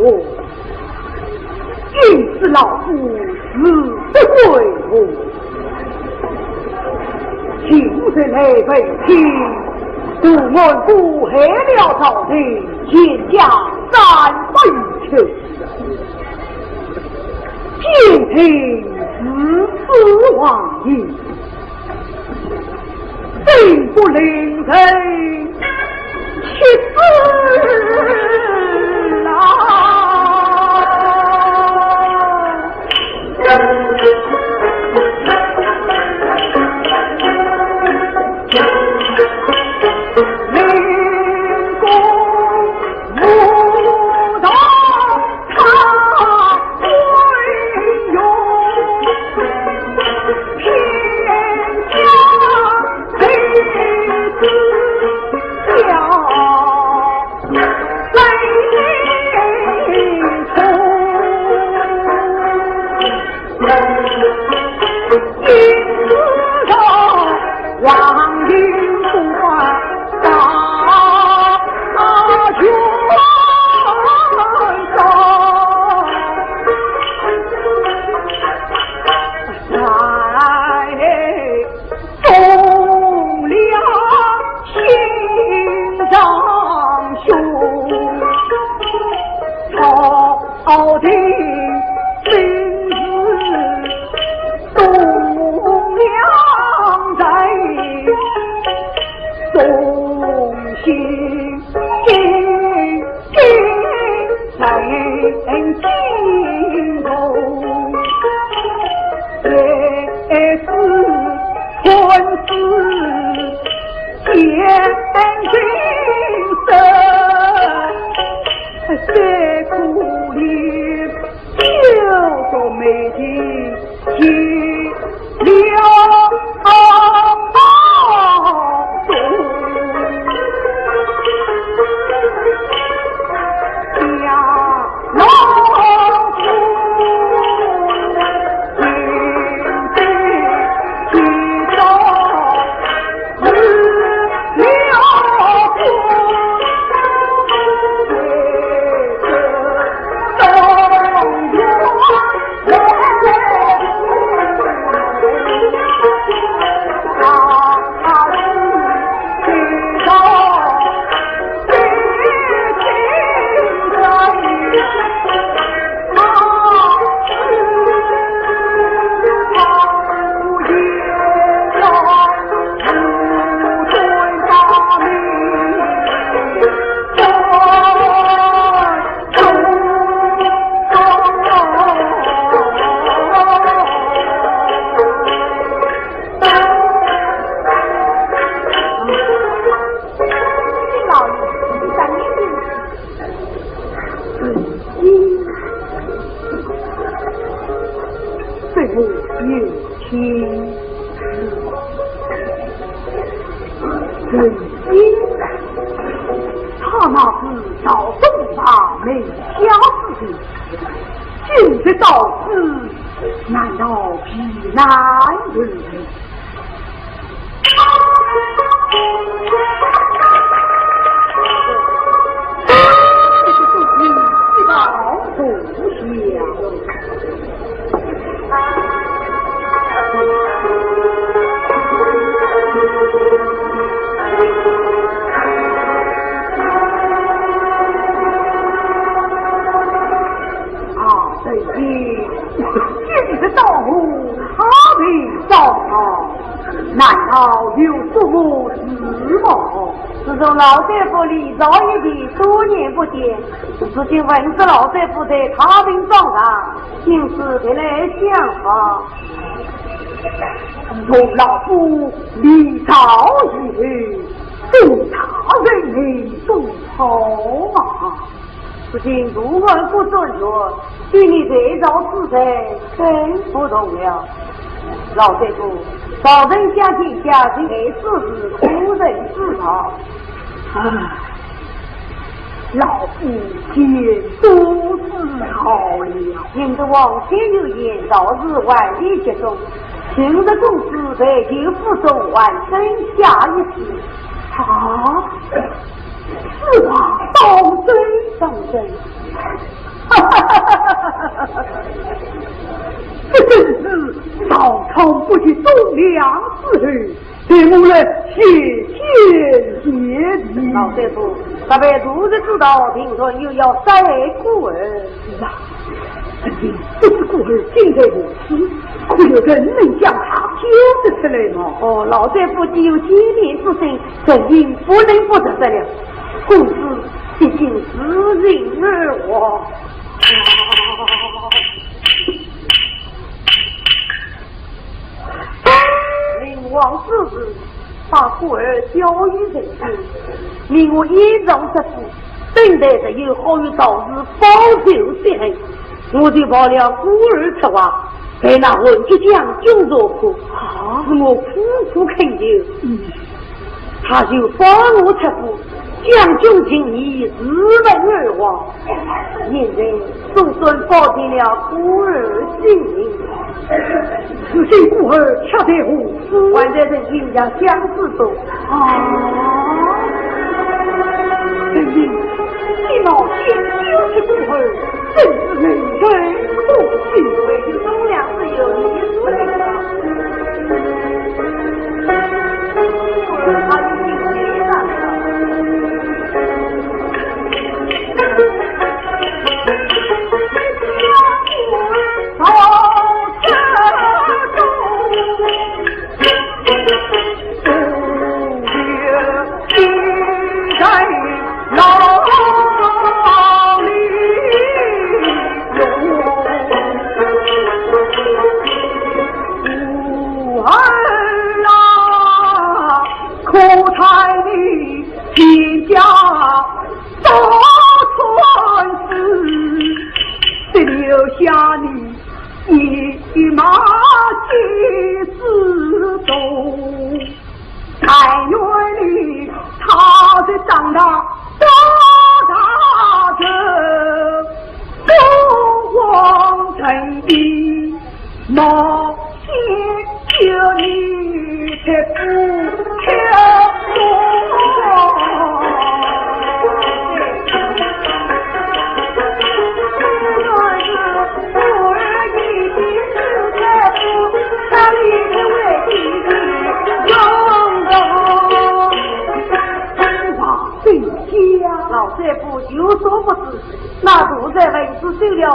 我，因此老夫死不归我。今日来北平，杜门不害了朝廷，天下三分秋。天庭自此亡矣，并不令人其子啊！老大夫李早一地多年不见，如今闻知老大夫在太平庄上，因此前来相访。从老夫李早一去，对他人民不好嘛。如今如闻不准说，与你这招之才真不同了。老大夫，早晨下天下今日事事苦人自讨。老夫见多自好了。您的往前有言，早日万里结中。今日公子在舅府中完生下一次。是话当真？当真。这真是早朝不去忠良之事，对我来谢天谢地。老师傅，咱们如日知道，听说又要杀孤儿。是啊，肯定不是孤儿竟在如此，可有人能将他救得出来吗？哦，老师傅既有接连之心，肯定不能不得得了。公子毕竟是人儿我。灵王之子把孤儿交于人间，令我一朝得福，等待着有好运早日报仇雪恨。我就抱了孤儿出外，被那文吉将军所苦，使我苦苦恳求，他就放我出府。将军请你日本而亡，现在总算保定了孤儿性命。此些孤儿恰在何处？还在人军家相思中。人民，你老先就是孤儿，真是人人可信。为救忠良是有你所领的，孤儿他已经回来了。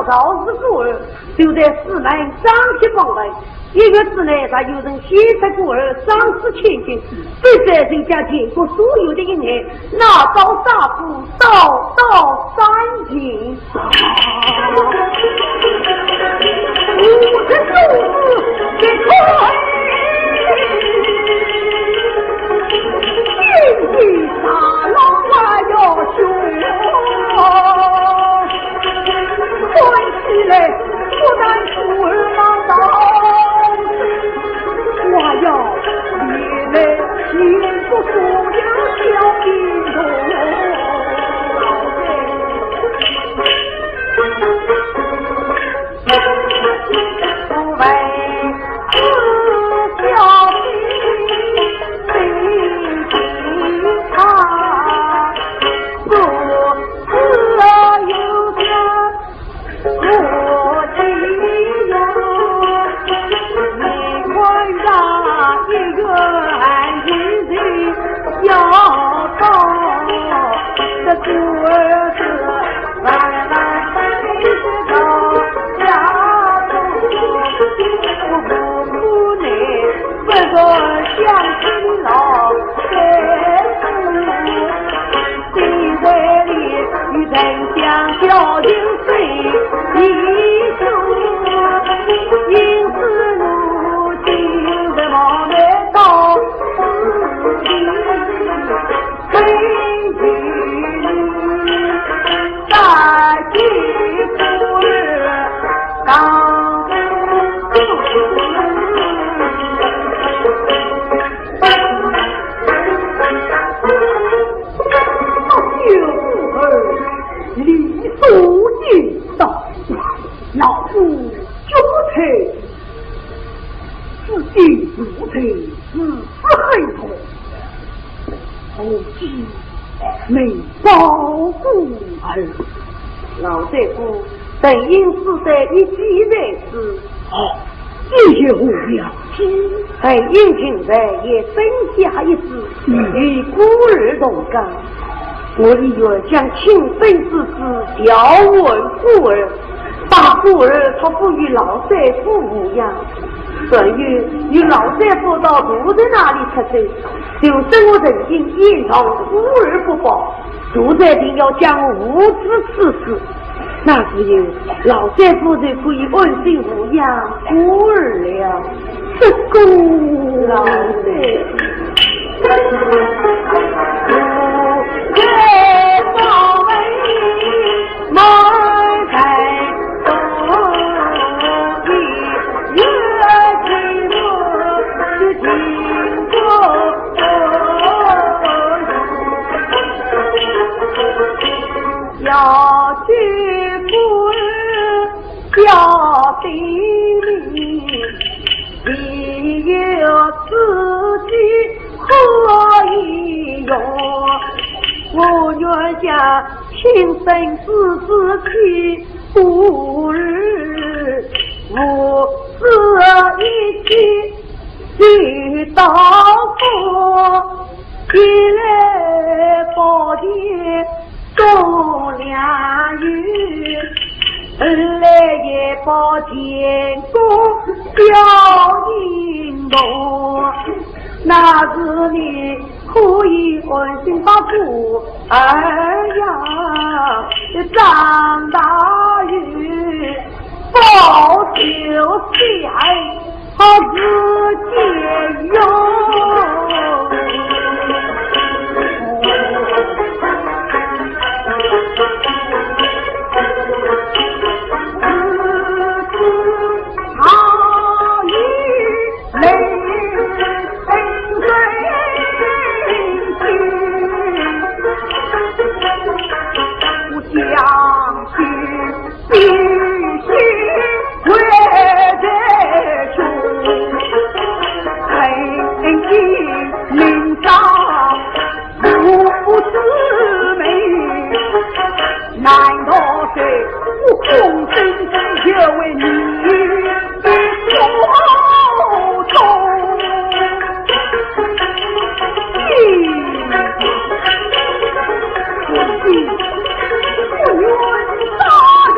赵氏孤儿就在市内张贴榜来，一月之内，他有人携带孤儿丧失千金，对这人家经过所有的银钱，拿到杀夫道三斤。我这肚子给快，天地杀狼还要凶。关起来，不但孤儿忙到，我要你来幸福所有小民众。不为自小心心他，不自有家。我只有你快让一个安心人要到这孤儿子慢慢背着到家中，我不哭你不过想起老心在里与人相交流水一宿，因此如今的毛来到此地，非你在起孤儿当李素进道，老夫就退，自己不退，自黑头，后期没保护儿。老师傅等因是在一起在时，这些无聊。等因现在也生下一子，与孤儿同干。我以为将亲生之子调问孤儿，把孤儿托付于老大夫抚养。等于与老大夫到仆人那里出走，就生我人心一同孤儿不保，主宰定要将我无知赐死。那只有老大夫才可以安心抚养孤儿了。这个老大要去孤儿要地里，只有自己可以用。我愿将亲生子去孤儿，我这一起去到佛，一来宝殿种良语，二来也把天公表应我，那是你可以安心把父儿呀长大于保守谁好自己用。难道是我空身只为你的所痛？我愿大仇。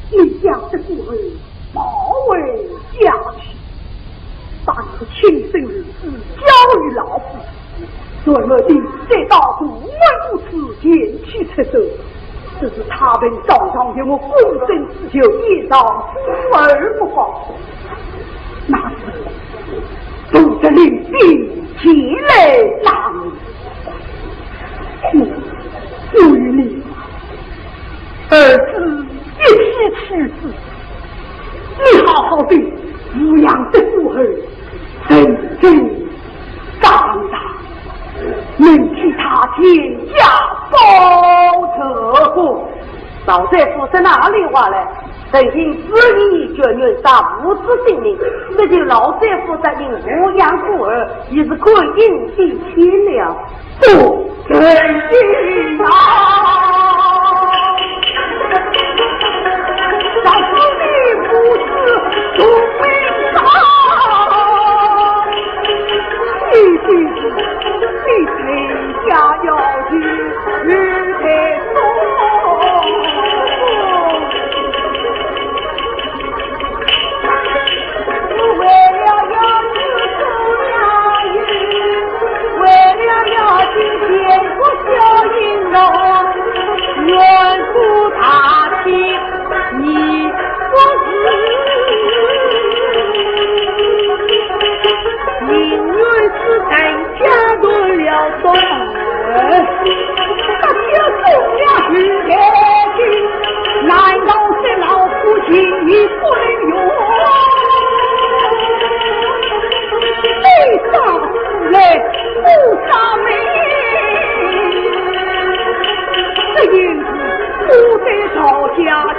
你将这孤儿保为家去，把你的亲生儿子交于老夫，准儿的这道主为如此前去出走，这是他们早上给我躬身自求，夜上孤儿不保，那是都着领兵前来打你，我与你儿子一起去世，你好好的抚养这孤儿，真正长大，能替他天下报仇。老在府在哪里话呢？曾经执意绝虐杀无知性命，这就老在府在因抚养孤儿，也是可以应地亲了。不，真心啊！小子你不是聪明啊！你谁家要去日天松？为了要去出良语，为了要去见过小英雄。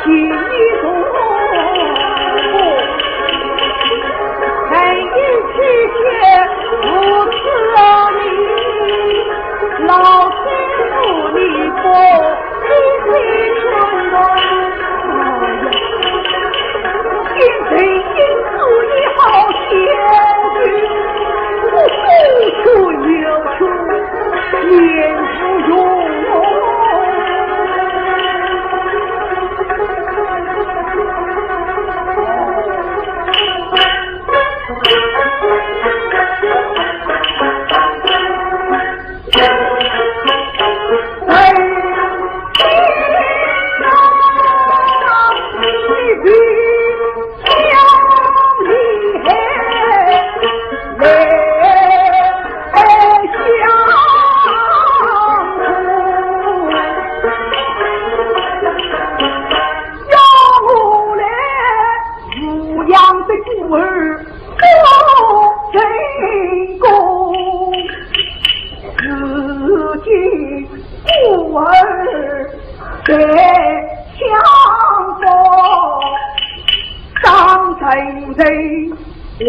情一种，曾因妻妾如此你，老天父你不心心春暖，今天因此你好相聚，不出有处年不用。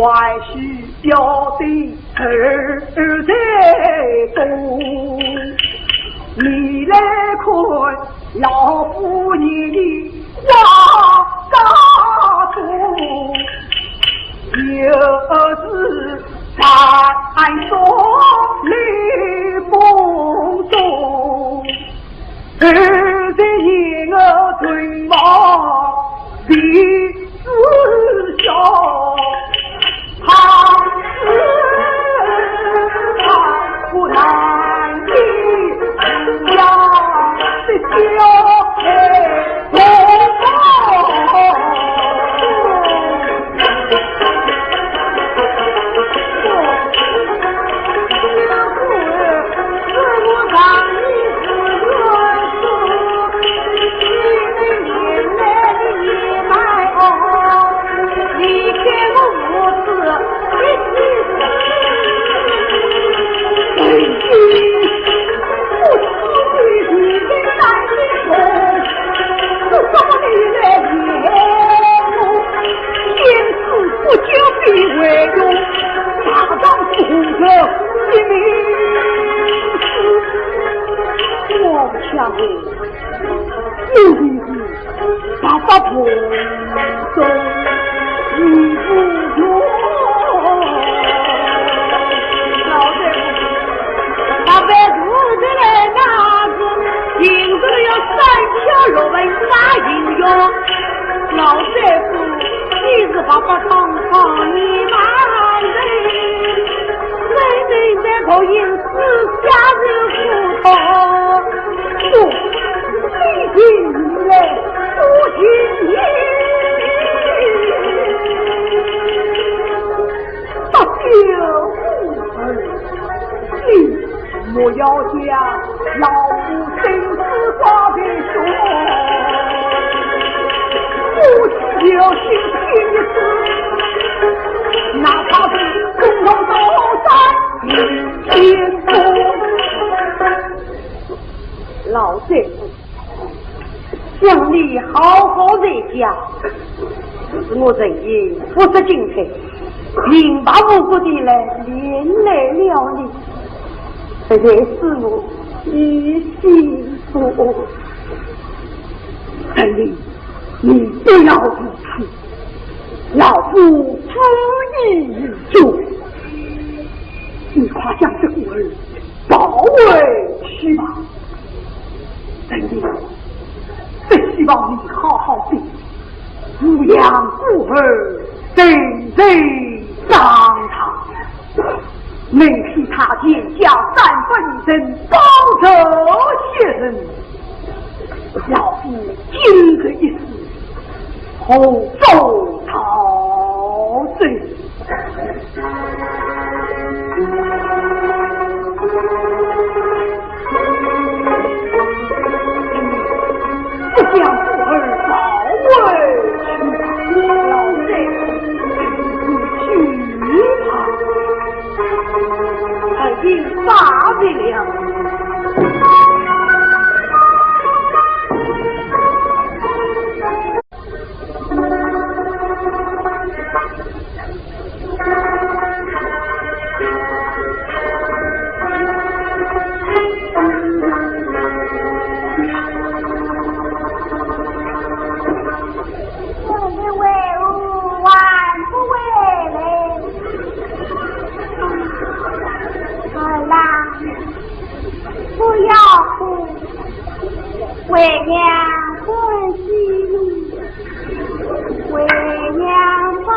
外需要的儿在东，你来看老夫你的花家中，有时在说雷风中，儿在一个春毛的思想。不难的要的小黑我要将老夫生死挂在手，不需要心情的事，哪怕是共同都在天空。老贼夫，想你好好在家，我认为不是今天明白无辜的来连累了你。这才是我一心所爱。陈林，你不要如此，老夫不义于主。你快将这孤儿保卫去吧。陈林，真希望你好好的抚养孤儿，真正长大。每替他见家3分身，报仇雪人。老夫今日一死，后奏陶醉。不将孤儿保卫，老贼去他已发为了。娘欢喜，为娘发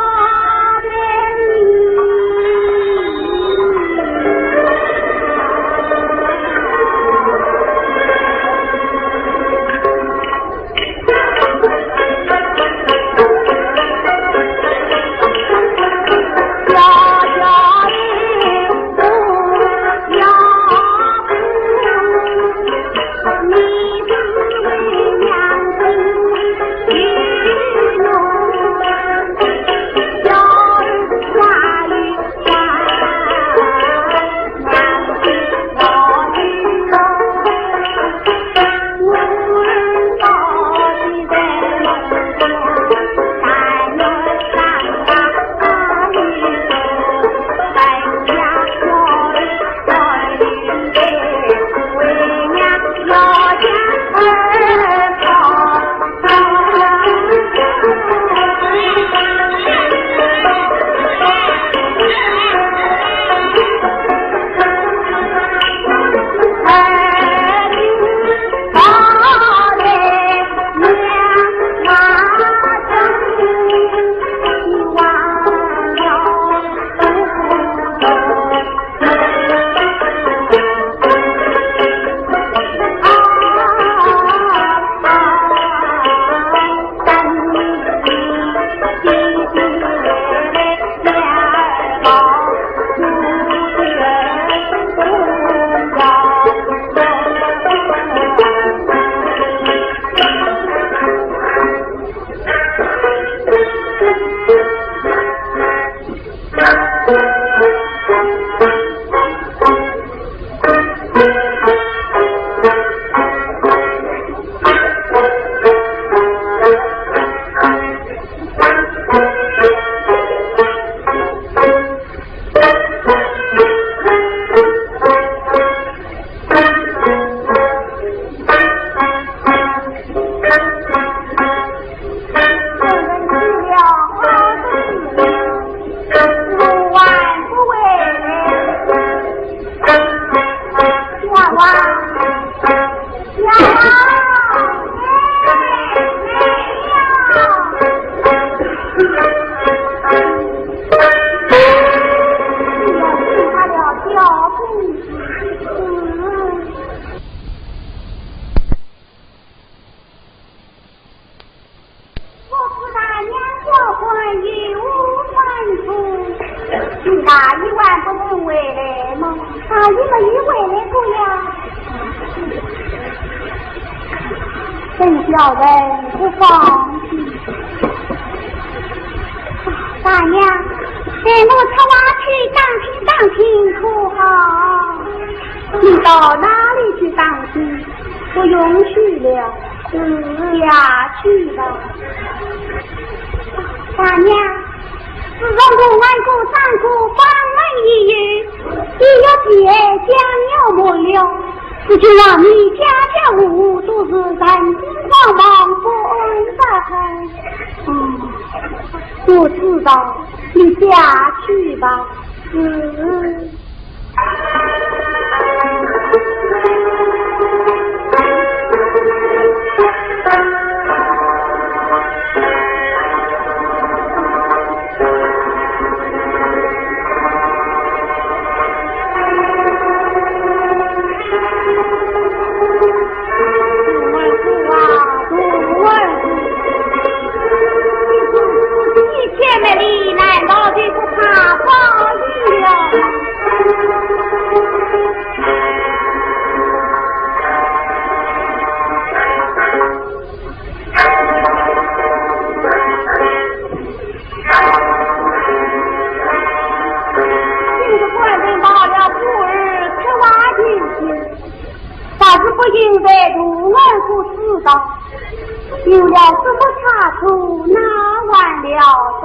小人不放心。大娘，带我出瓦去当亲可好？你到哪里去当亲？不允许了，下去吧。大娘，自从我万古三姑访问一语，也有别将要没了。我就让你家家户户都是人心惶惶不安的很。我知道，你下去吧。妹妹，难道就不怕暴雨了？就是官人到了普儿吃瓦进去，但是不应该如儿不知道。有了什么差错，那完了的。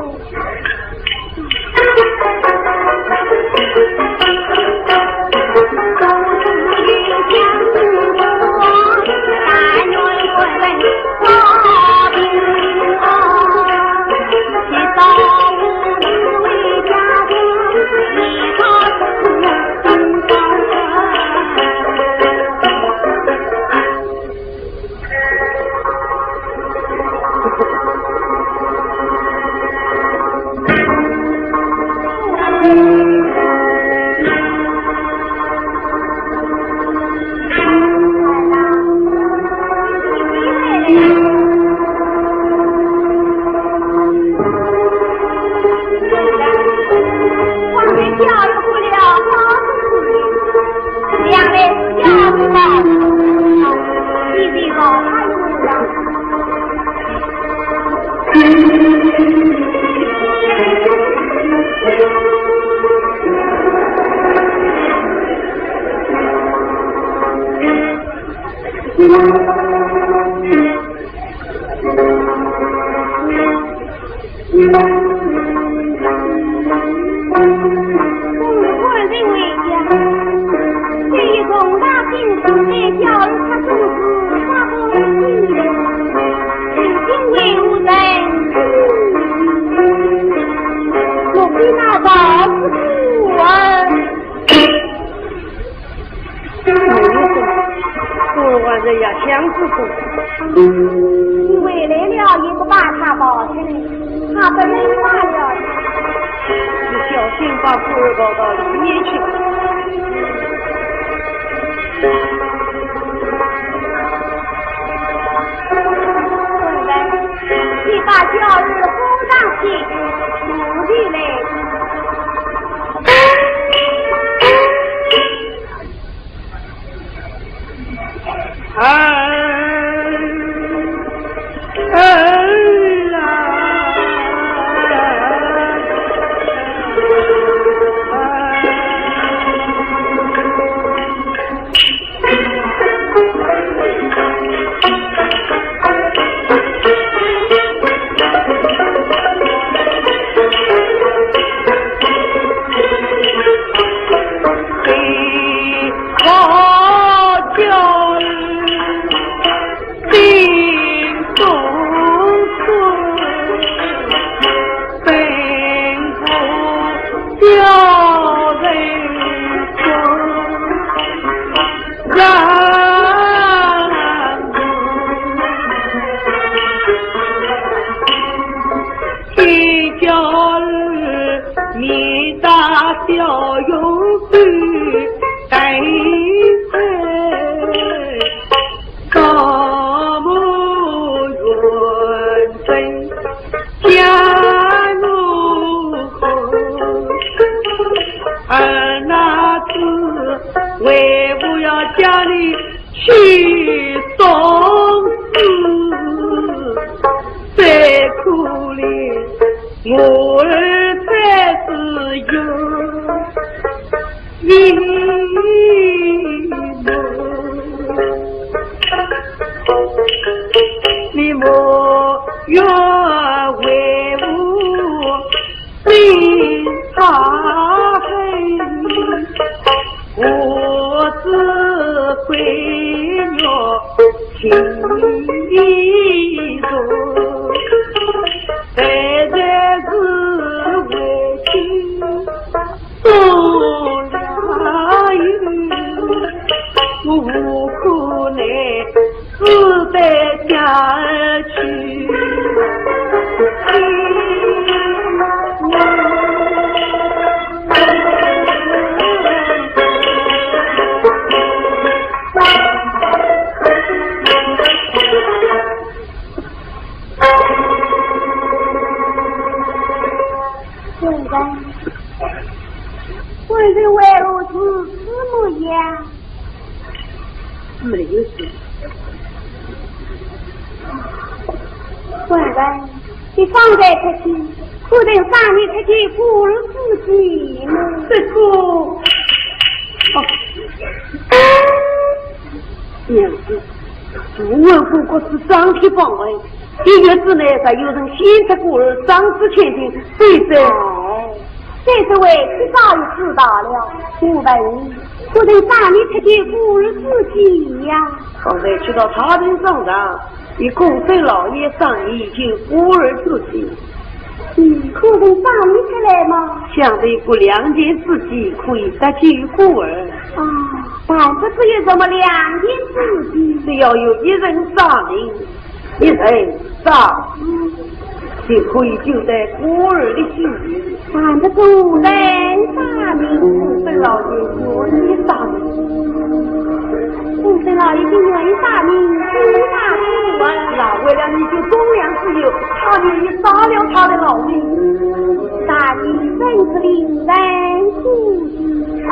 你回来了也不把他抱起来，他本来发了。你小心把孤儿抱到里面去。后来，你把小日扶上去，努力来。1月之内，才有人先出孤儿，上知千金，谁知？这是委屈早已知道了。500人，不能让你出去孤儿自己呀。刚才去到他人上上，与公孙老爷商议，就孤儿自己。可能让你出来吗？想着不2件事情可以得救孤儿。但是只有这么2件事情。只要有一人杀人。一人上就可以救得孤儿的性命。看得主人大名，公孙老爷愿意大名，公孙老爷就愿意大名，听他不闻。那为了你救忠良之友，他愿意杀了他的老命。大名真是令人心惊，但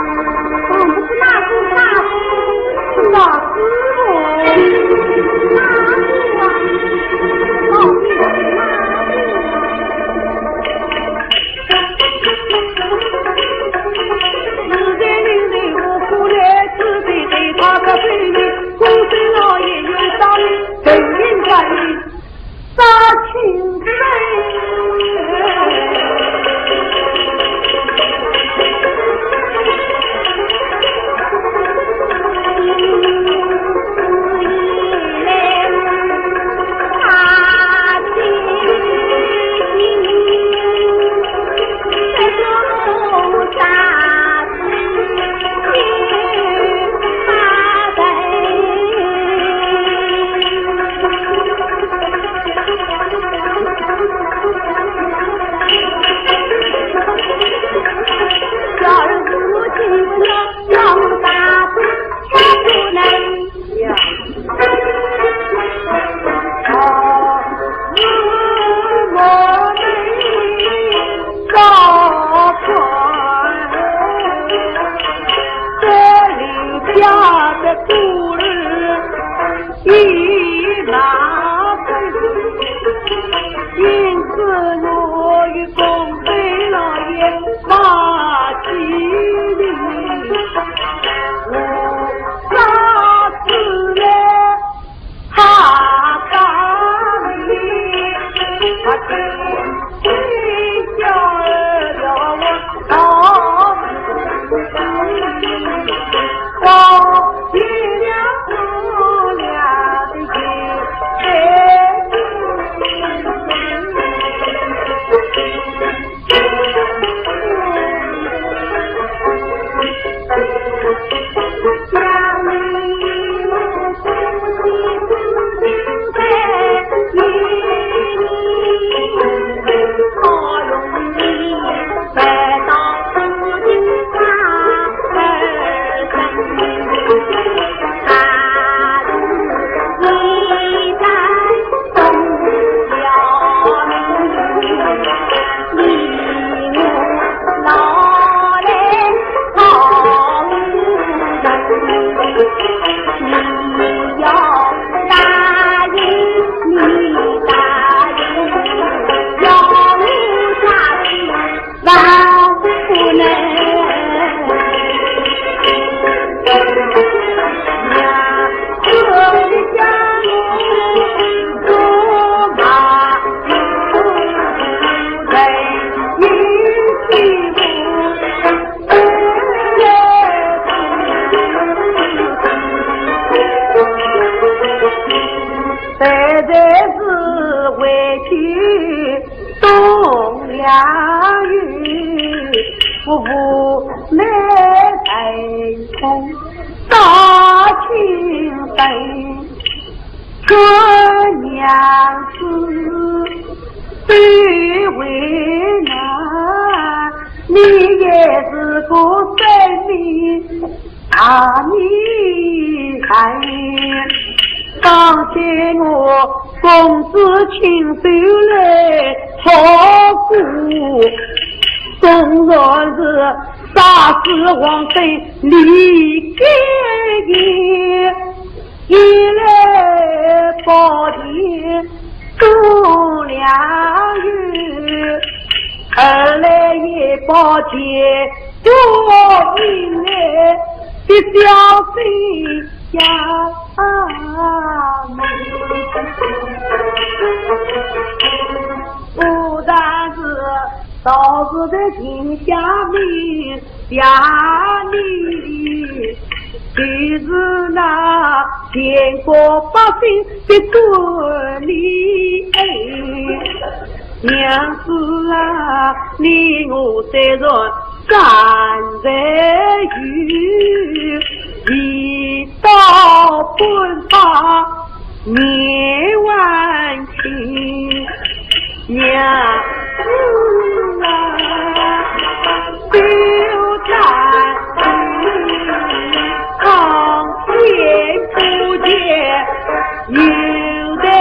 不是那是大夫，那师傅，老命自在领队我忽略自己对他的罪孽，公孙老爷有杀命，本应该杀亲人。王妃离开你，一来宝殿度良月，二来也宝剑多命来的小妃家门，不但是导致的天下民家里，就是那全国百姓的尊礼。娘子啊，你我这人站在雨，一到奔跑年晚亲娘子啊，就在堂前不见有的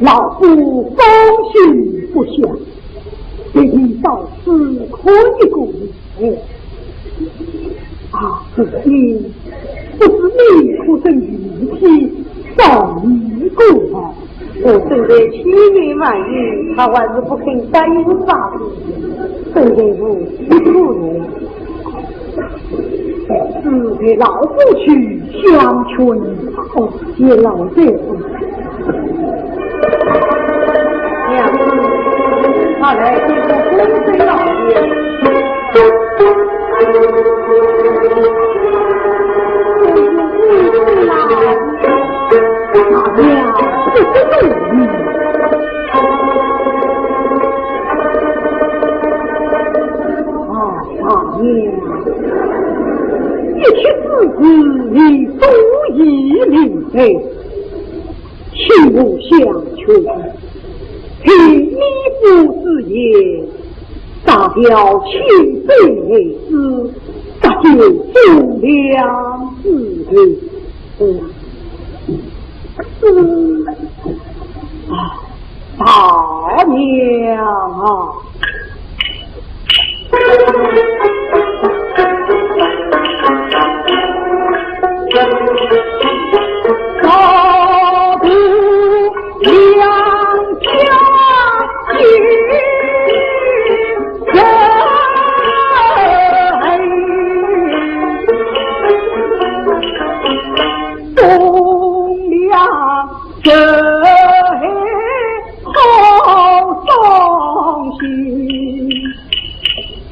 老夫风信不下，决定到此可以共你。啊，父亲，不知你出生于体，早已过来。我正在千言万语，他还是不肯答应杀父，正在如一处人。只陪老夫去相劝他，也老这夫。娘子，他来接受公孙老爷。大娘不是你。大娘，一切事子你足以明白，请勿相劝。凭你父之言，大表亲辈之，大就忠良之人。大娘啊！这好伤心，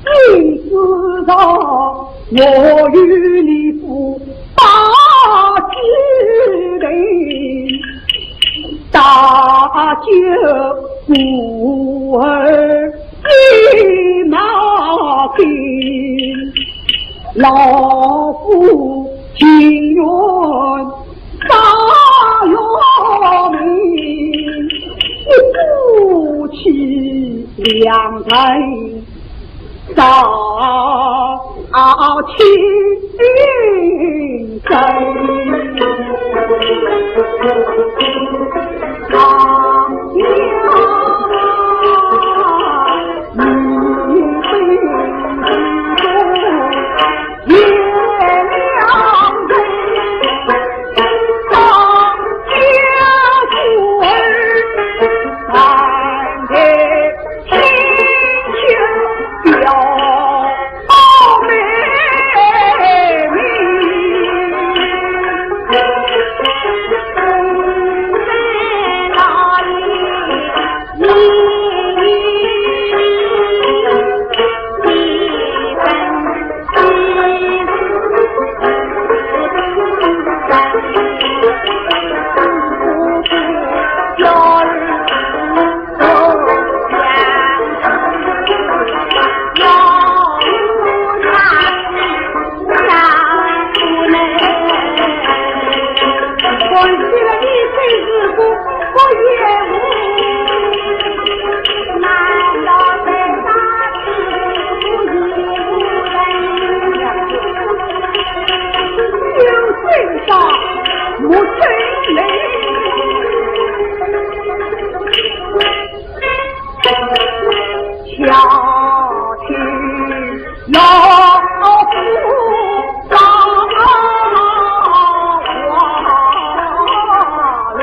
你知道我与你父把之人，大舅父儿立马兵，老夫情愿大元明，夫妻两人早情深，长呀你非也两人，当家父儿三天亲情表妹妹，在哪里？你母亲泪，瞧起老夫把话里，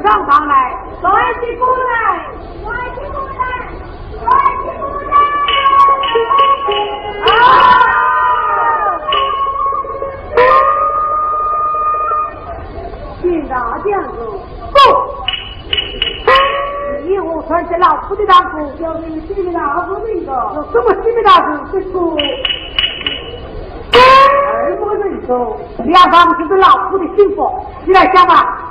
上堂来，来起过来，来起过来，来起过来！啊！进大将军，不！以后传给老夫的大夫，交给西面大夫那个，有什么西面大夫之处？耳目人中，两方就是老夫的幸福，你来想吧。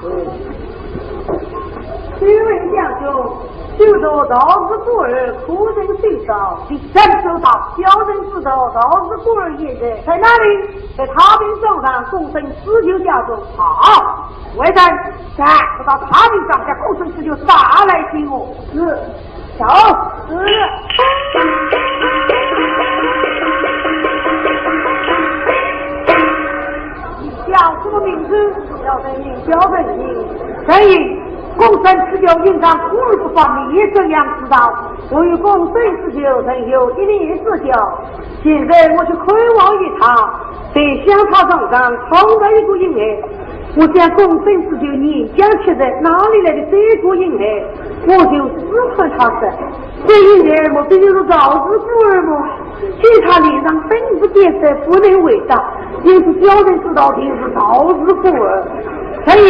这位将军，就着道之孤儿，苦人最少，第三收到小人知道道之孤儿也在在哪里？在他兵上上共生施救家中。好，外甥，在不到他兵上下共生施救，打来听我。是，走，是。叫什么名字？叫本名，叫本名。所以，共生施救应当孤儿不放，你这样知道。我与共生施救曾有一年之交，现在我去窥望于他，在香草场上碰到一股阴霾。我想共生施救年将吃在哪里来的这股阴霾？我就试探他说，这阴霾么不就是道之孤儿吗？其他脸上本不见色，不能为大，因此小人知道定是道之孤儿。所以，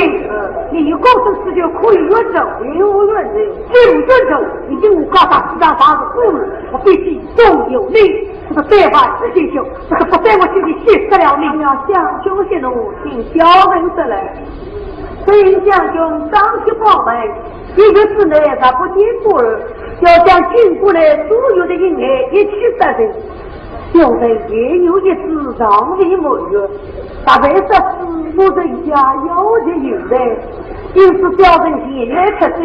你共生施救可以约走，也有论人，既不遵守，已经无告他适当法子孤儿，我必须重有力。这个对话之心胸，这个不在我心里写死了你。要向兄息怒，请小人说来。虽将军当起报门，一个之内他不见孤儿，要将进过来所有的阴霾一起杀人。小人也有一次让为某月，大概是我人家有些有的，因此小人前来出手，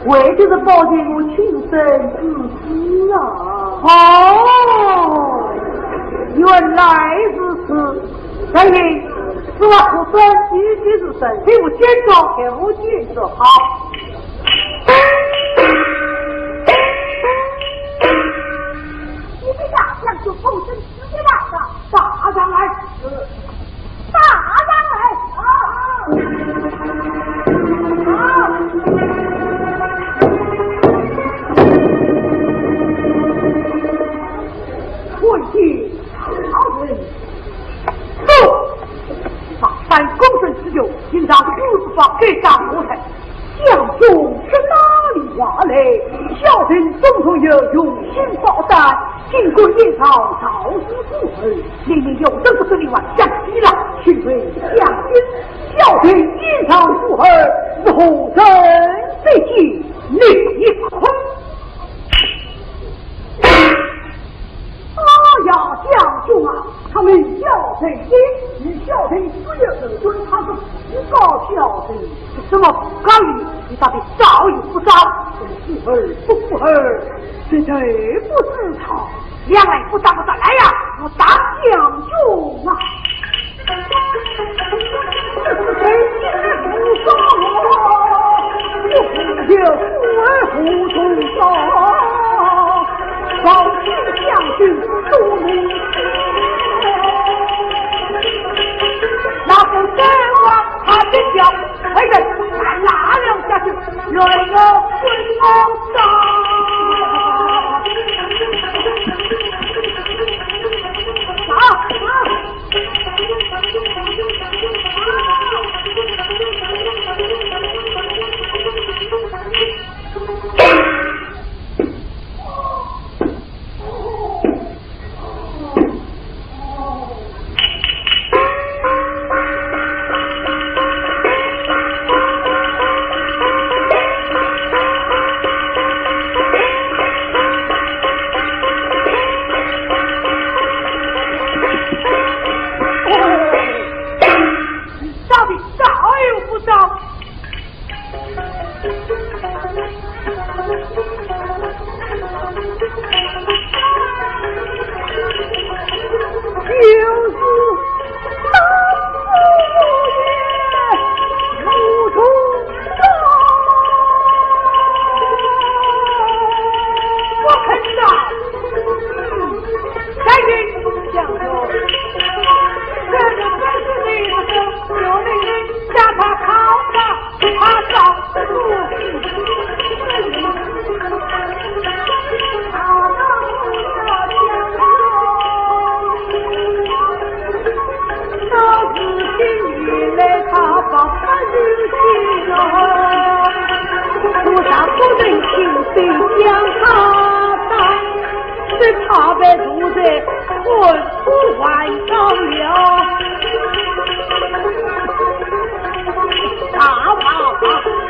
为就是保全我亲生之子啊！哦，原来如此，所以是我不算句句是神，给我见着，给我见着好。大将就奉身直接来的，大将来，大将来，会见曹人，走，把三公孙之久，应当不是把给上我台。将军是哪里话来？小人总统有用心报答，经过夜草早知故儿，明明有正不是另外相机了，请为将军，小人夜草故儿，日后真费劲另一坤。呀，将军啊，他们小臣一与小臣只有耳尊，他是不告小臣，什么不告你？你到底招与不招？不儿不儿，这谁不知他？两来不打不打来呀！我打将军啊！这是谁不杀我？我就不儿胡同烧。保亲将军多名，那不真话他真叫，为人俺拉了下去，人要顺我上。他上路。不怀高了，大爸爸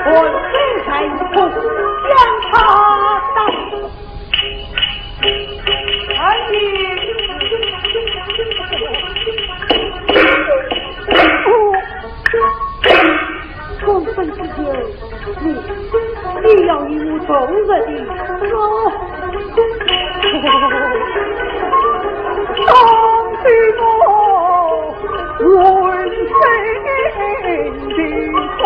浑身在痛，将他当公分之间，你要义无从人的说，当时我浑身的痛，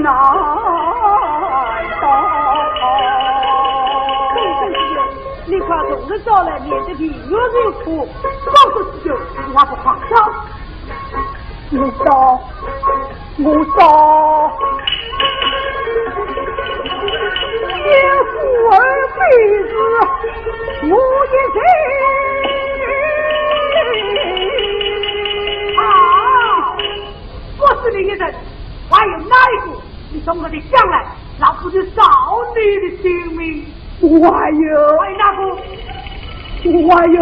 难道你快懂得找来，免得你越越苦，告诉自己我不夸张。我说，姐夫儿辈子母一谁啊！不是你一人，还有哪一个？你从我的将来，老夫就饶你的性命。我还有哪个？我有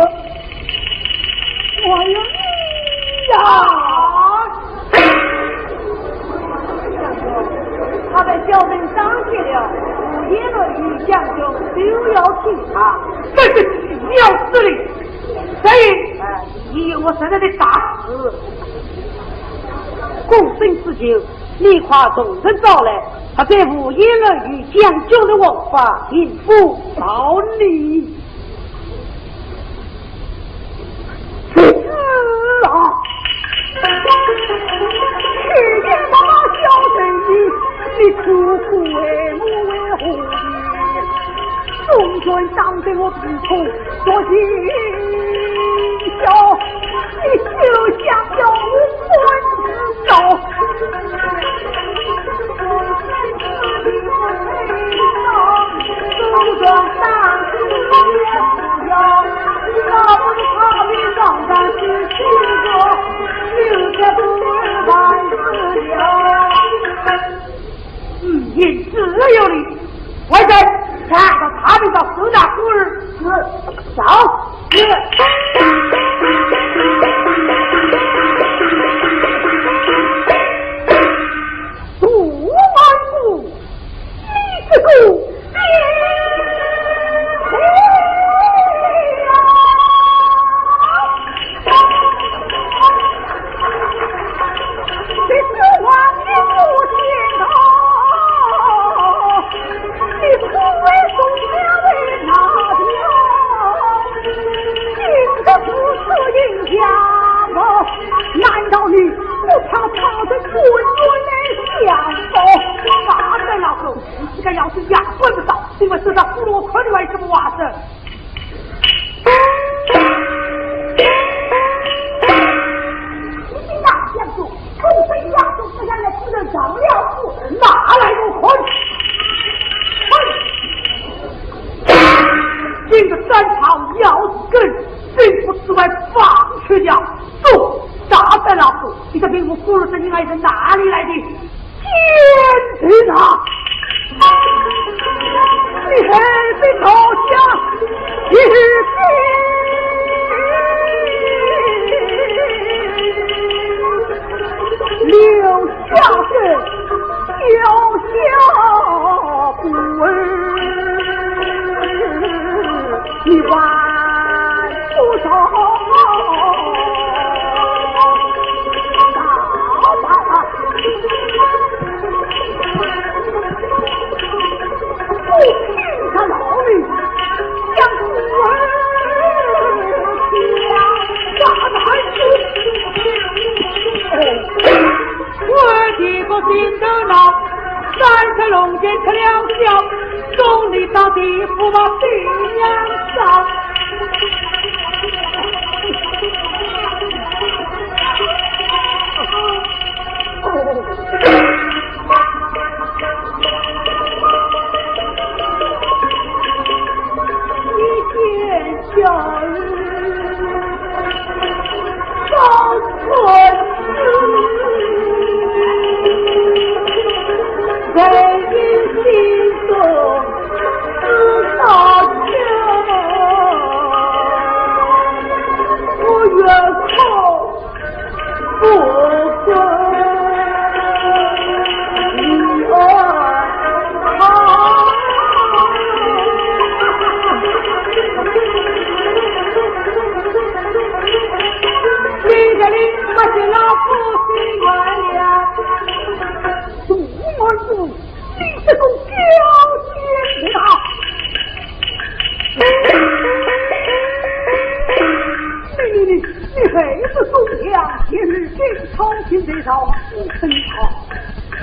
你呀！他在小镇上去了，午夜了与将就都要听他，这是奇妙之理。所以，你有我现在的大事，共生之久，你快众人找来，他在午夜了与将就的王法应付到你。是啊，去年妈妈小镇里，你苦苦为母为何的？众军当对我鼻孔说心笑，你就想要混之手。众军当对我要，那不是他比上山是七个，留下不儿万死了。也只有你，外在看到他们到四大孤儿是走杜万古，你这个难道你不怕他的滚滚来相逢？大胆老狗，你这个要是压棍不到，因为知道布洛克的为什么挖生？你是哪样做？空飞亚洲这样的不能上了父，哪来的混？这个战场要根，并不是外放去掉。走，大胆老狗，你的兵符俘虏是你来自哪里来的？天子啊！你还得投降，留下是留下不儿，你还不少。他老李将孤儿大难我的个心头恼，三层龙间吃了笑，送你到地府把新娘烧。在你心中知道。不肯逃。如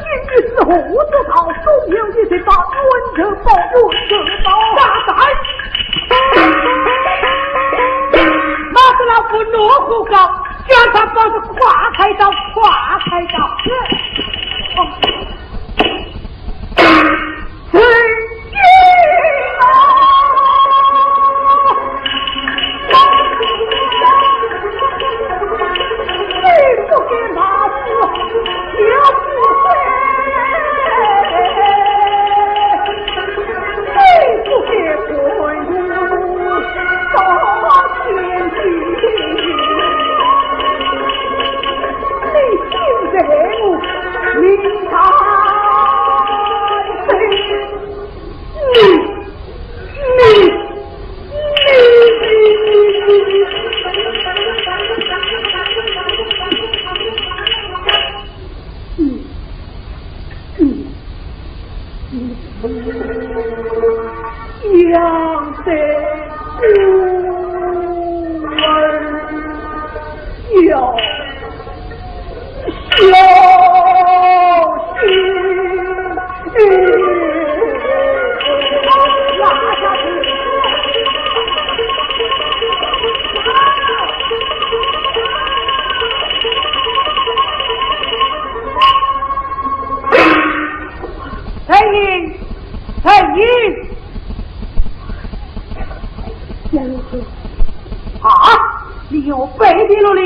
今的时候，我做逃，总有一些把冤者报冤者报。大胆！那是老夫懦夫高，将他抱着跨开刀，跨开刀。谁你不给马死，也不会；你不给鬼物到天地。你现在明察养的孤儿要小心。拉下去。陈英，陈英，杨如何？啊！你有背地了哩？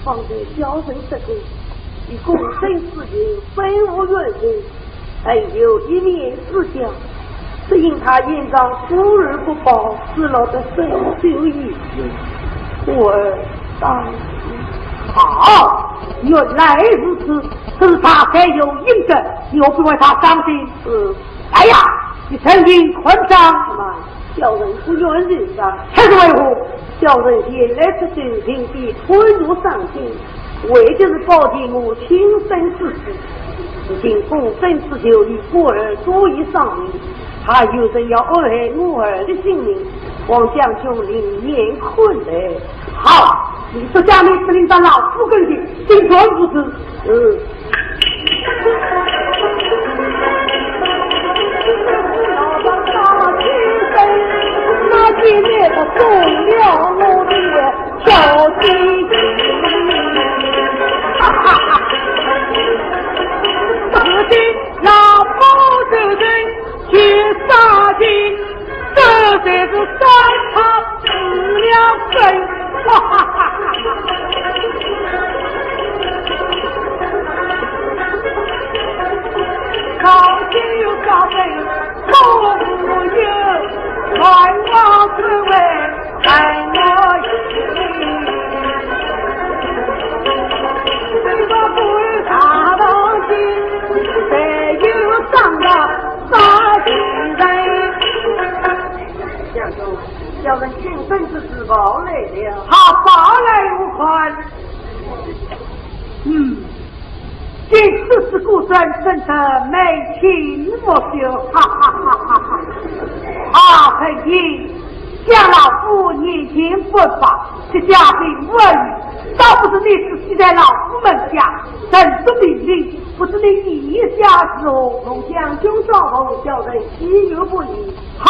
放在小人这个，以共生事业，非无怨恨，还有一面之讲，是因他延长数日不报，使老的身受一死，故而当死。好，原来如此，是他该有应证，又不为他伤心。哎呀，你曾经困伤吗？小人不愿认伤，这是为何？小人现来是真心地吞入上心，为的是报尽我亲生之事。如今共生之久，与孤儿多已丧命，他有人要危害我儿的性命，望将军另眼困难。好，你说下面是领到老夫跟前，尽管如此。那今日他中了我的小心，哈哈哈！如今老夫的人去杀尽，这才是三他死了根，哈哈哈！高兴又高兴，后不有。万望之位，爱我心。虽说不是大道心，但有长到杀敌人。将军，小人亲身之事报来了。他报来无宽。这次是孤身真的没情莫休，哈哈哈哈哈！啊，陈英，像老夫年轻不法，这家庭无语，倒不是你是系在老夫门下，神宗命令，不是你意下之后，从将军召后，小人心有不疑。好，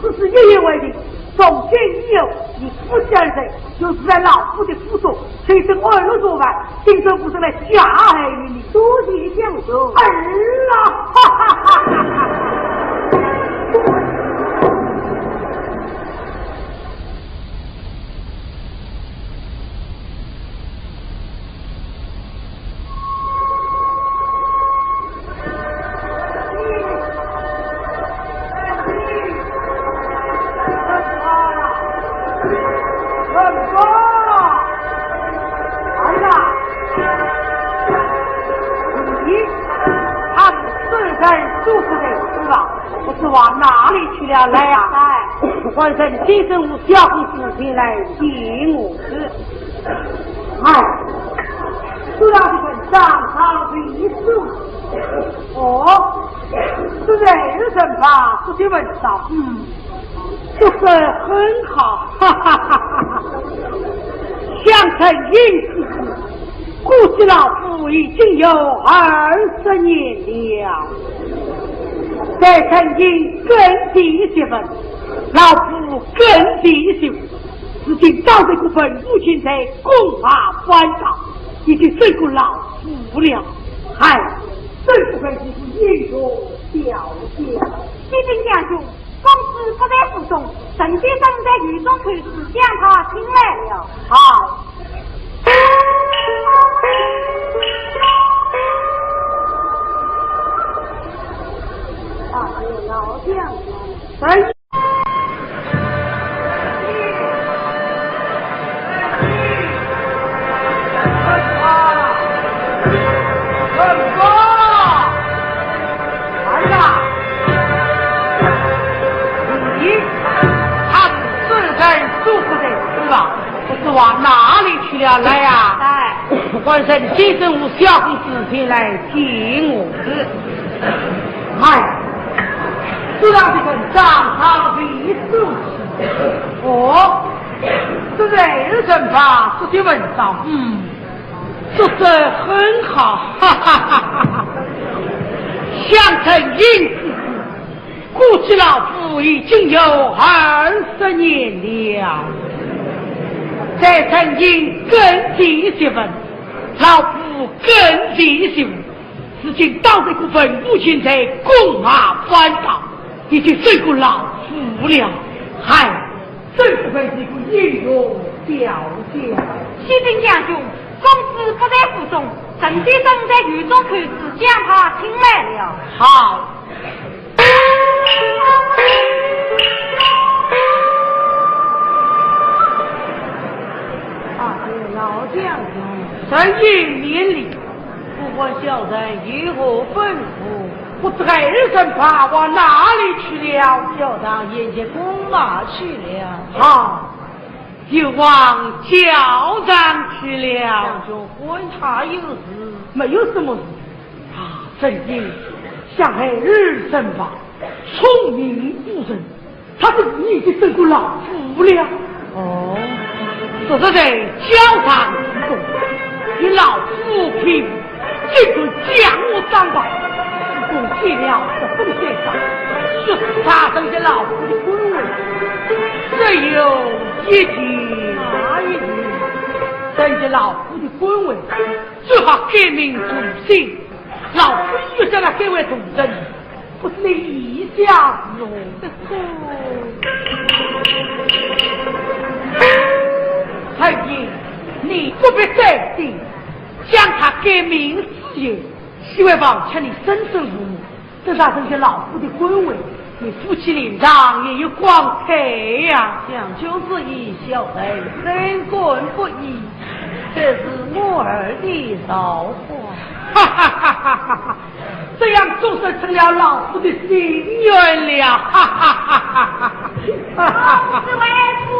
这是一言为定。从今以后，你夫妻二人就是在老夫的府中，随着二路做饭，今生不是来加害于你，多谢将军。儿啊，哈哈哈哈哈！往哪里去了？来呀！换成亲生无小的事情来接我的。主要是跟上场为主。哦，这人生吧，不得问道。就是很好，哈哈哈哈哈。相称因此，老夫已经有20年了，在曾经耕地些份，老夫耕地些份，如今到这部分母亲在攻法反抗，已经胜过老夫了。哎，这部分是英雄表现。启禀将军，公子不在府中，陈先生在狱中看事，将他请来了。好。老将军。往哪里去了？来呀！来，官神先生和小公子前来接我的。哎，这让这个张堂为主持。哦，这人生吧，这些文章，说得很好，哈哈哈哈！相承因此，估计老夫已经有20年了。在曾经耕地些份，老夫耕地些份，如今到这部分母亲在攻马反抗，已经胜过老夫了。嗨，这部分是个英勇表现。启禀将军，公子不在府中，陈先生在狱中看事，将他请来了。好。老将军，曾经年里，不管小人如何吩咐，我这人生怕往哪里去了？就到眼前公马去了。好，就往教上去了。将军问他有事？没有什么事。曾经像孩儿生吧，聪明无人，他是已经胜过老夫了。哦。这是在交上之中，以老夫凭这个将我当吧，是公借了这奉献上，是他生下老夫的官位，只有一句哪一句，生下老夫的官位，最好改名主姓，老夫就将他改为同人，不是你一下子太爷，你不必再定，将他改名私有，希望保全你生生父母，等他生下老夫的官位，你夫妻脸上也有光彩呀。将军之意，小人深感不易，这是我儿的造化。哈哈哈哈哈！这样终是成了老夫的心愿了。哈哈哈哈哈！公子为夫。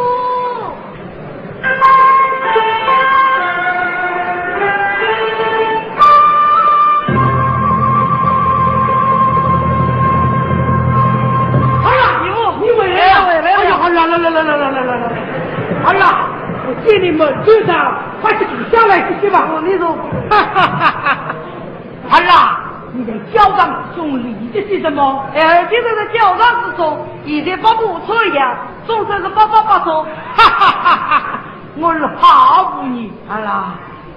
好了，我见你们队长，快去底下来这些吧。你说，好了，你在教堂之中立的是什么？现在在教堂之中，已经把木车一样，总算是八车。哈哈哈哈！我是好妇女。好了，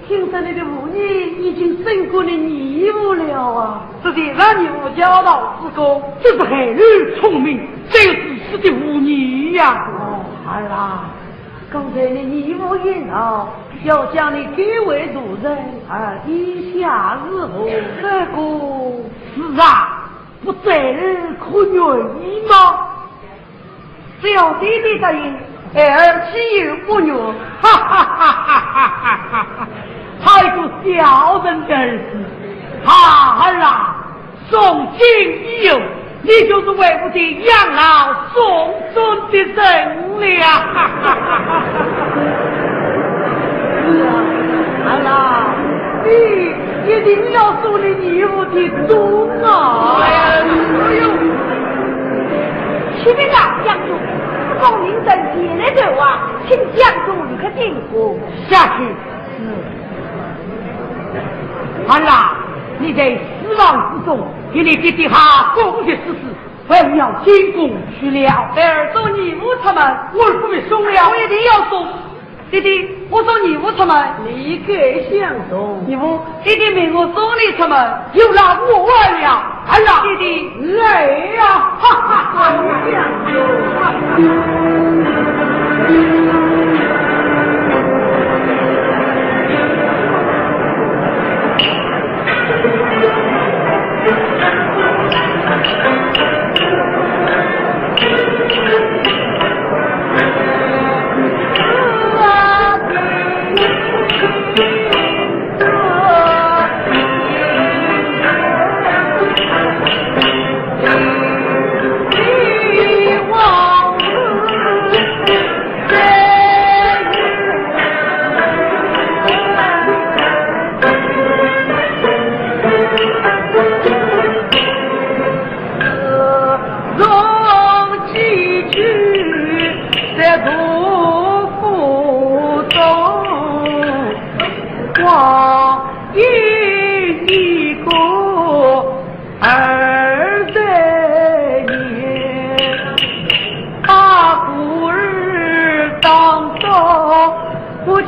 听说你的妇女已经胜过了义父了啊！实际上义父教导之功，这是孩儿聪明，这是自私的妇女呀。好啦，刚才你义父引导，要将你改为主人，以下日后这个是啊，不在人可愿意吗？只要弟弟答应，儿岂有不愿？哈哈哈哈哈哈！还有个小人的儿子，好啦，从今以后，你就是为我的养老送终的人了。哈哈哈哈好啦，你一定要做你义父的忠啊！启禀大将军，奉明正前来走啊，请将军立刻进府下去。安啦，你在死亡之中，给你弟弟哈公的事实，还要进宫去了。儿送你母出门，我不会送了，我一定要送。弟弟，我送你母出门，你给相送。你母，弟弟命我送你出门，有了我了，安啦，弟弟来呀，哈哈哈，相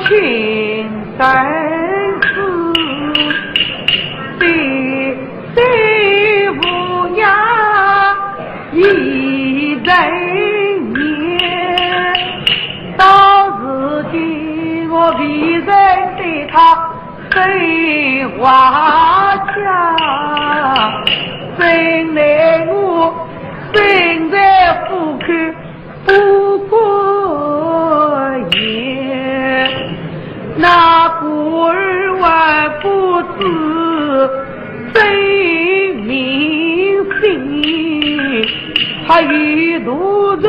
情三思，谁无恙一人眠？到日今我必然对他生花家，生来我生在府口不过夜，那孤儿还不知真命心，他欲独在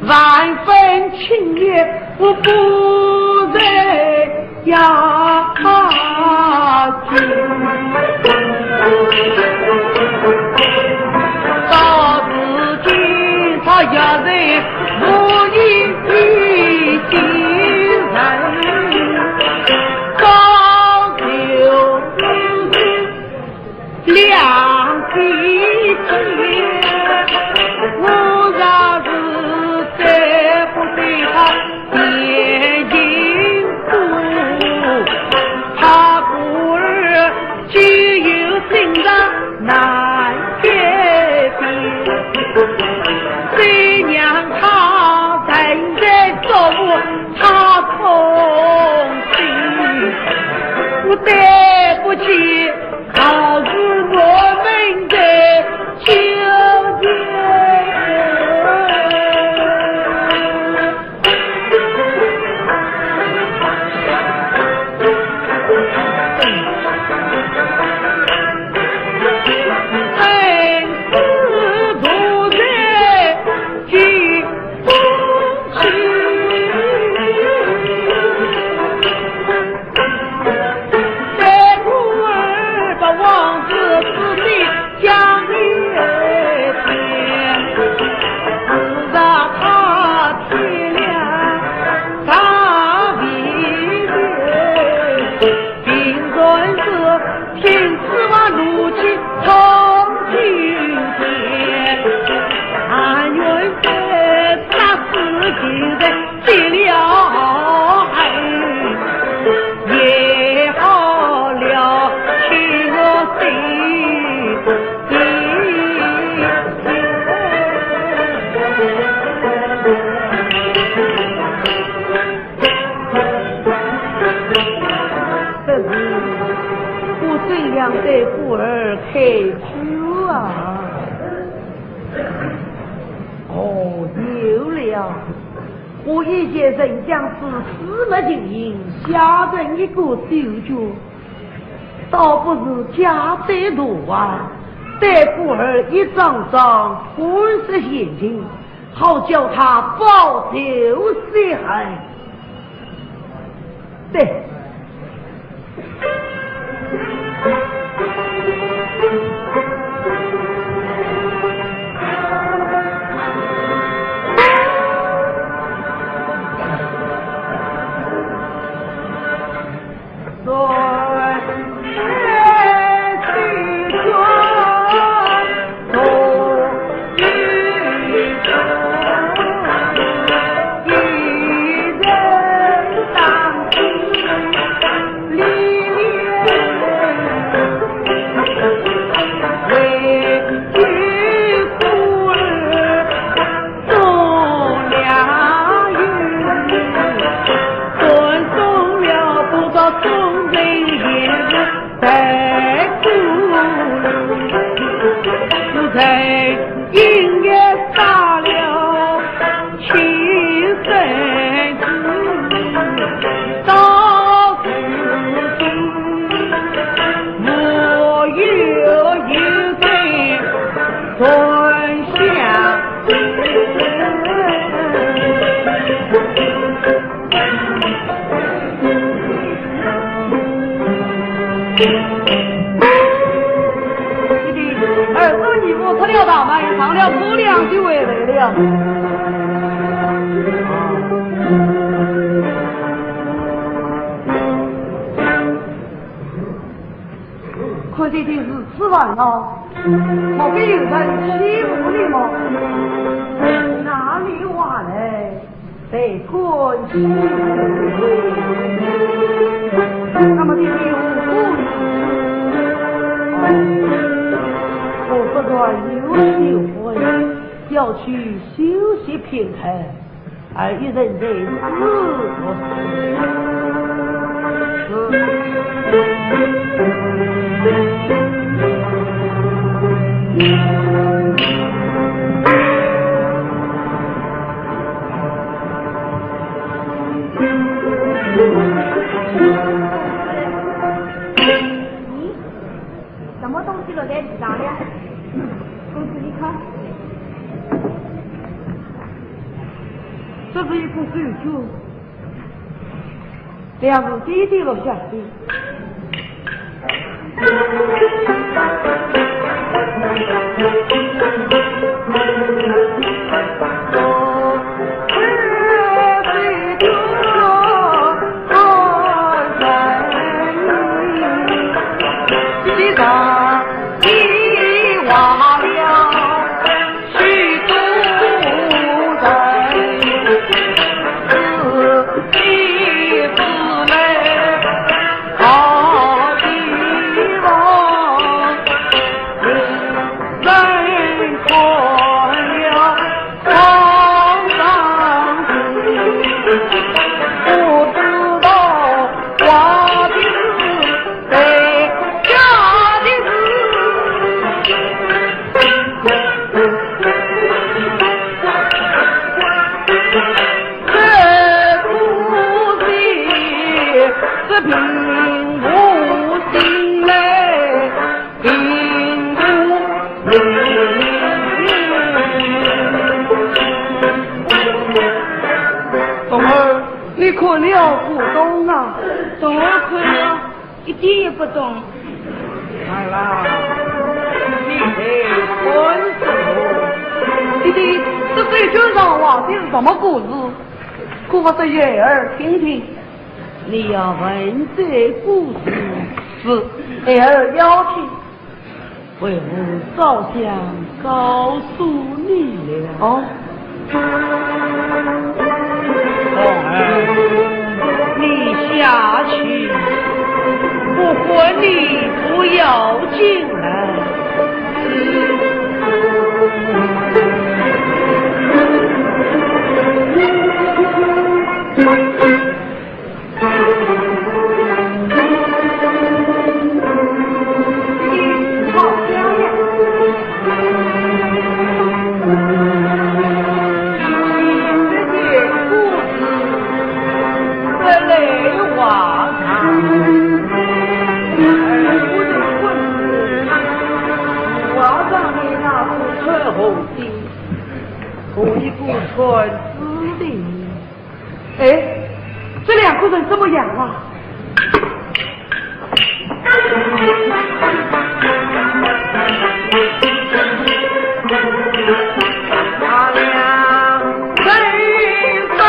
万分情也，我不在呀君。到如今他也在无意与今人，高就两地界，我若是再不对他点银子，他孤儿就有心肠难改变，谁让他正在做我他痛心，我对不起他是我们的秋天。对孤儿开出啊！哦，有了！我以前人将是死没经营，下人一个手脚，倒不是家财多啊！对孤儿一张张宽色眼睛，好叫他报仇雪恨。对。对。儿子义父出了大门，上了姑娘就回来了。可弟弟是吃饭了，莫非有人欺负你吗？哪里话嘞？得滚欺负！那么弟弟无我不断有些昏，要去休息片刻，而一人在什么东西落在地上了？公子，你看，这是一瓶水酒，两个滴滴了下去。困了不懂啊，懂了困了，一点也不懂。来啦，你得昏死我！弟弟，这水酒上画的是什么故事？可不是叶儿听听。你要问这故事，是叶儿要听，为我早想告诉你了。哦。你下去，不管你不要进来。传之令。哎，这两个人怎么样啊？他俩谁在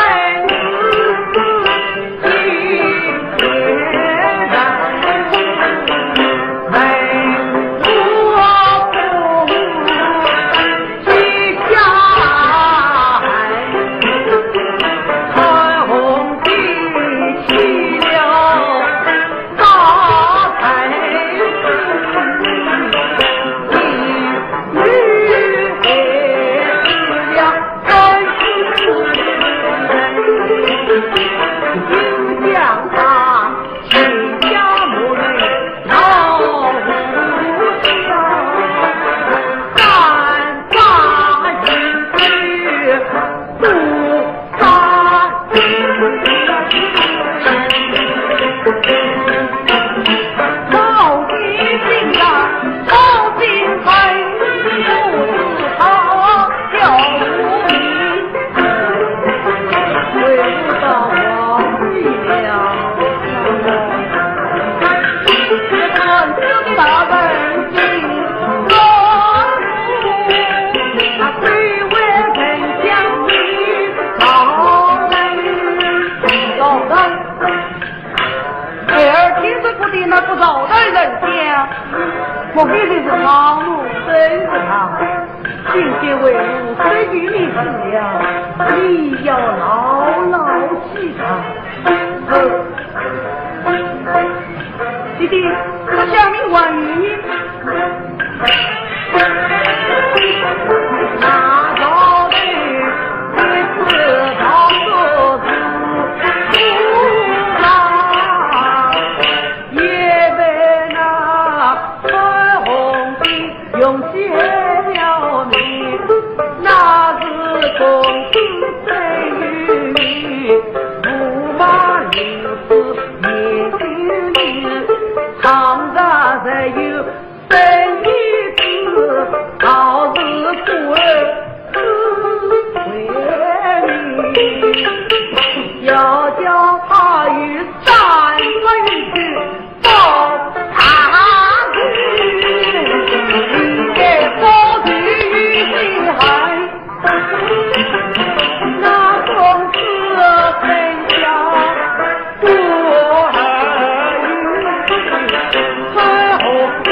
人家，我给的是好母，真是他。今天为母虽与你死了，你要牢牢记他。弟弟，他下命万语，那高的一次到手指不拉，也被那彩虹的用血了命，那是公子在于不马临死也经历，常在在有生一子，好日不儿要叫他与三分去报他你给包子与海，那公子分家不儿彩虹的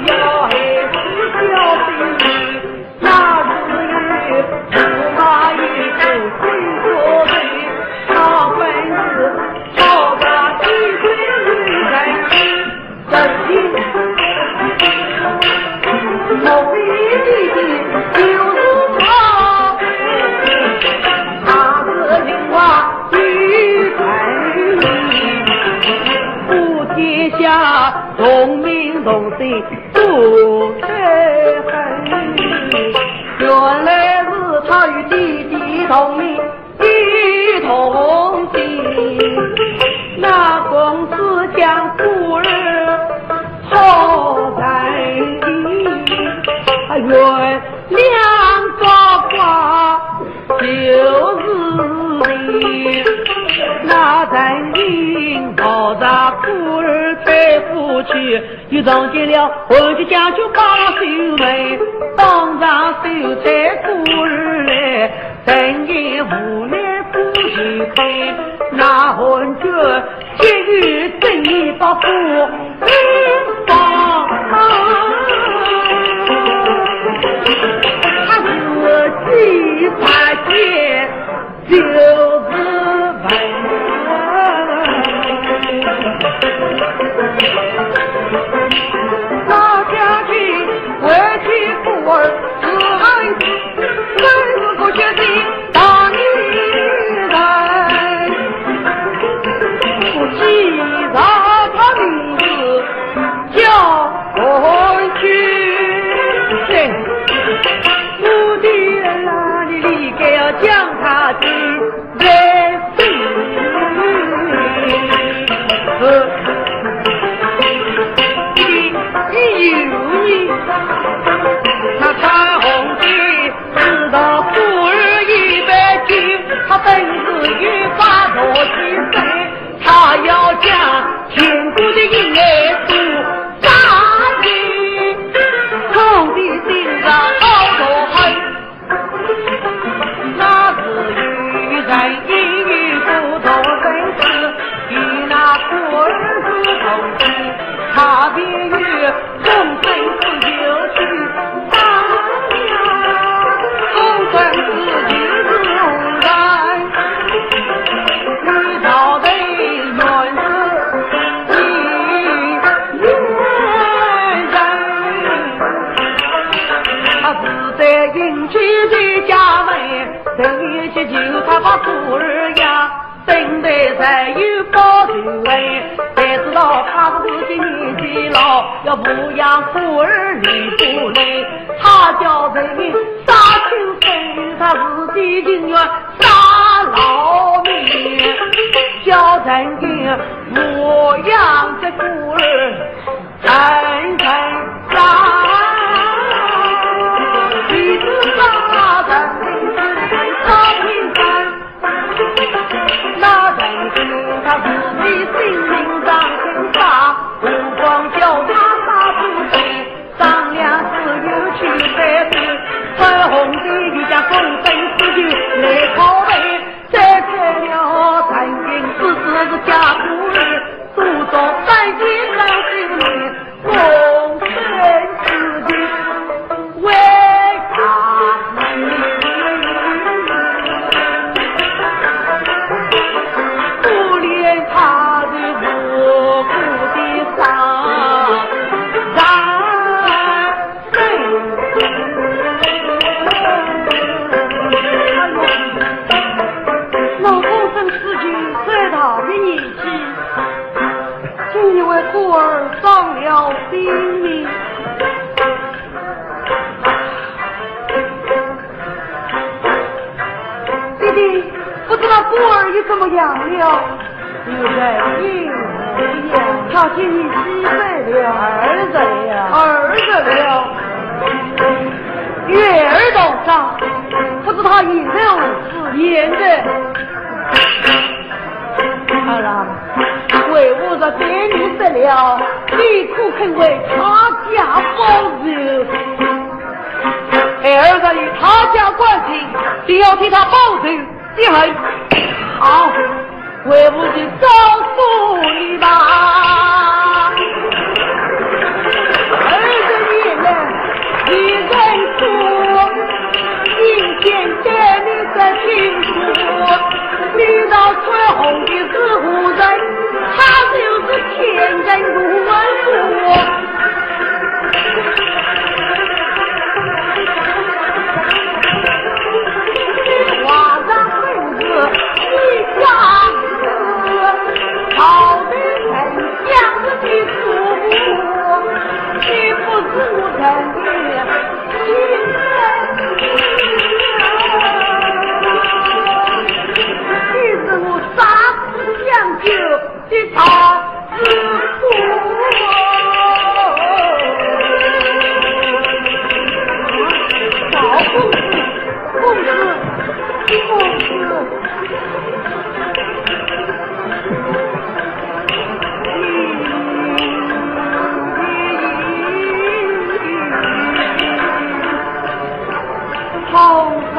要还是小兵，那日不怕一口心作对，那本是吵个一岁人真心，我比你就是他，他是令我去看你，护天下同名同姓不缺恨，原来是他与弟弟同名一同心，那公子将夫儿好在意，原两个瓜就是你，那咱应抱着夫儿陪夫去，又撞见了回去家就把秀妹当上秀才夫儿来，等夜无奈夫妻开，那混着结语正义把夫放他是几把剑就是那家庭为其夫儿是爱子，真是不决定大女人，不记得他名字叫回去，目的哪里理该要将他的人那彩虹的知道夫儿一杯酒，他本是欲发作起身，他要将千古的英爱主杀去，痛的心上好多恨，那是与人因与不同生死，与那夫儿是同心，他便与终身不就去当呀，终身自己是人，遇到的原是一人，他只得迎娶的家门，等一起就他把夫儿呀等得才有保住哎，才知道他是自己年纪老，要不养夫儿理不累，他叫人杀亲生，他自己情愿杀老命，叫人家我养这夫儿真杀，一直杀人杀平山，那人心他自己心灵上很大，不光叫他杀不成，商量是有去才是，彩虹的一家风声四九来拷贝，再开了三更之时是家夫儿，多少三更孤儿丧了性命。弟弟，不知道孤儿已怎么样了？就在病屋呀，他请你西北了，儿子呀，儿子了。月儿岛上，不知他饮了是盐的。好了，为我的爹女死了，你可肯为他家报仇？儿子与他家关系，定要替他报仇雪恨。好，为我就告诉你吧。儿子你呢？一人说，今天带你在听说，遇到吹红的是胡人，他就是天人如我。华上孙子一家子，朝的丞相的祖母，你不是我人的亲人，你是我杀死相救的他之父。好公子，公子。头上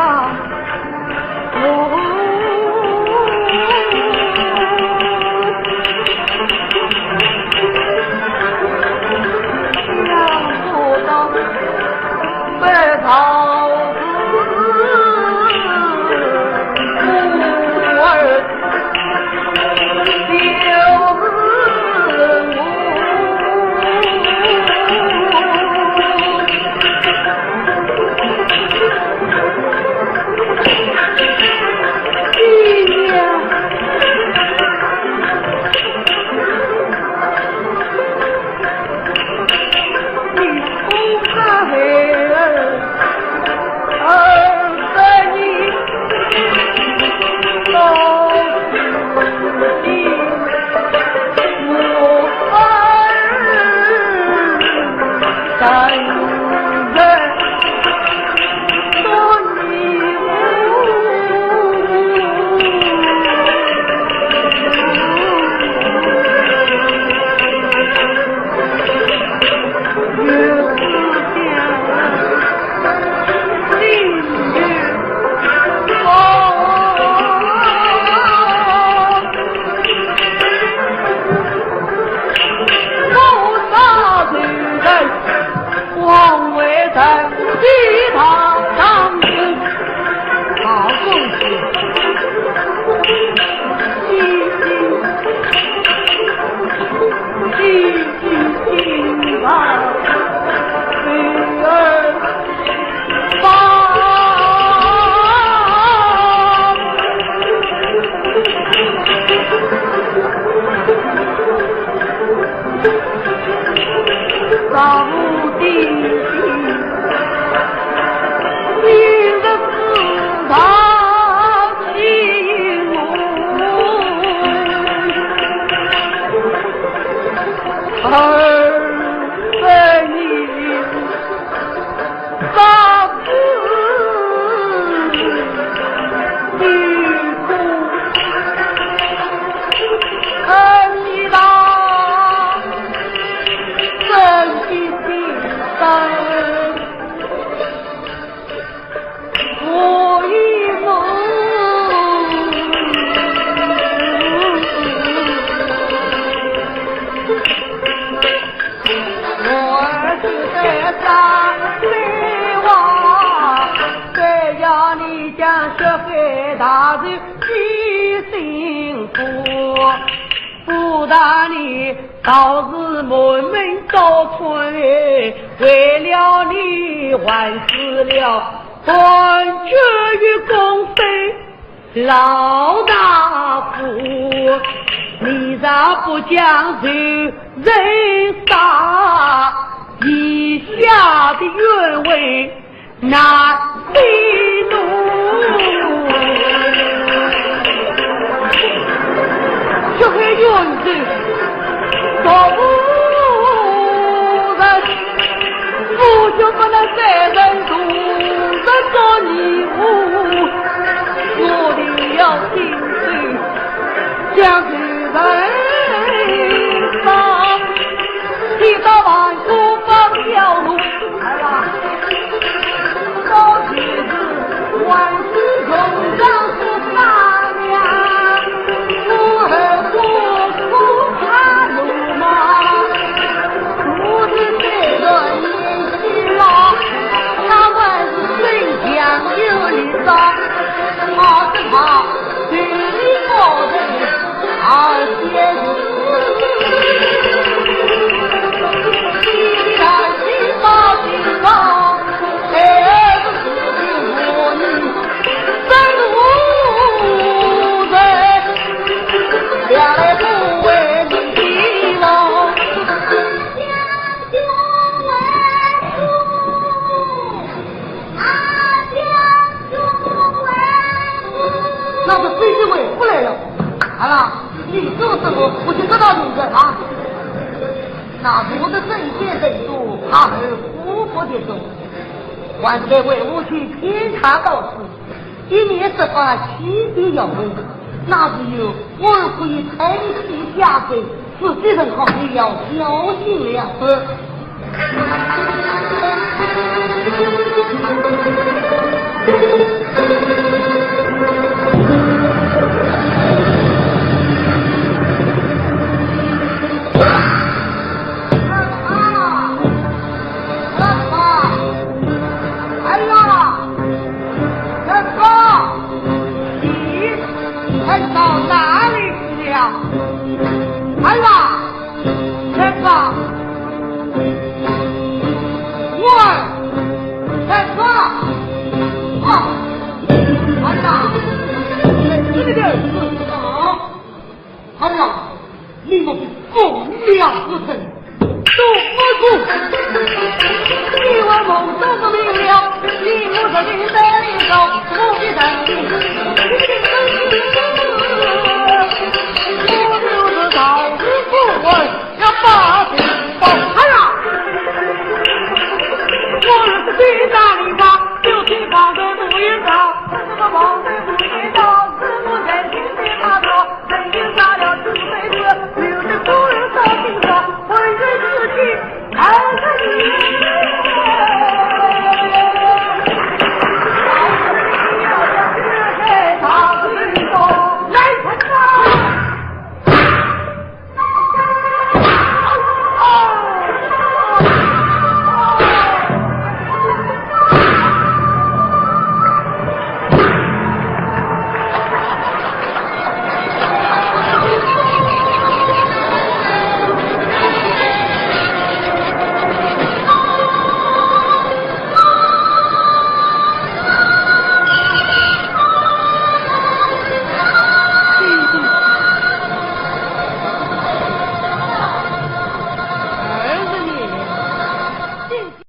想不到被桃倒是门门倒春，为了你还死了，还绝于公妃老大夫。你咋不将就人杀？以下的原委难记录。这黑原子说不人，父就不能在人中人做义务，我定要亲自将这人杀，提到万古方条路。高举子万世中让是大娘，不恨不怕怒骂，不知这个年纪老，他们是谁讲有理伤，他是他对你过人而先你看心高心高。下来不为你希望，将军为父，将军为父。那是飞机尾不来了。好了，你做什么我就知道你的啊。那我的正线正主，他是夫妇的主，还在为我去天查到此，一年是发7的要问。那只有我儿可以承其下水，自己人好也要小心了。到哪里去了？儿子，陈哥，我儿，陈哥，啊，儿子，这个是啊，儿子，你们是奉命之臣，都不顾，你我梦中的明了，你我的领带领走，我的人。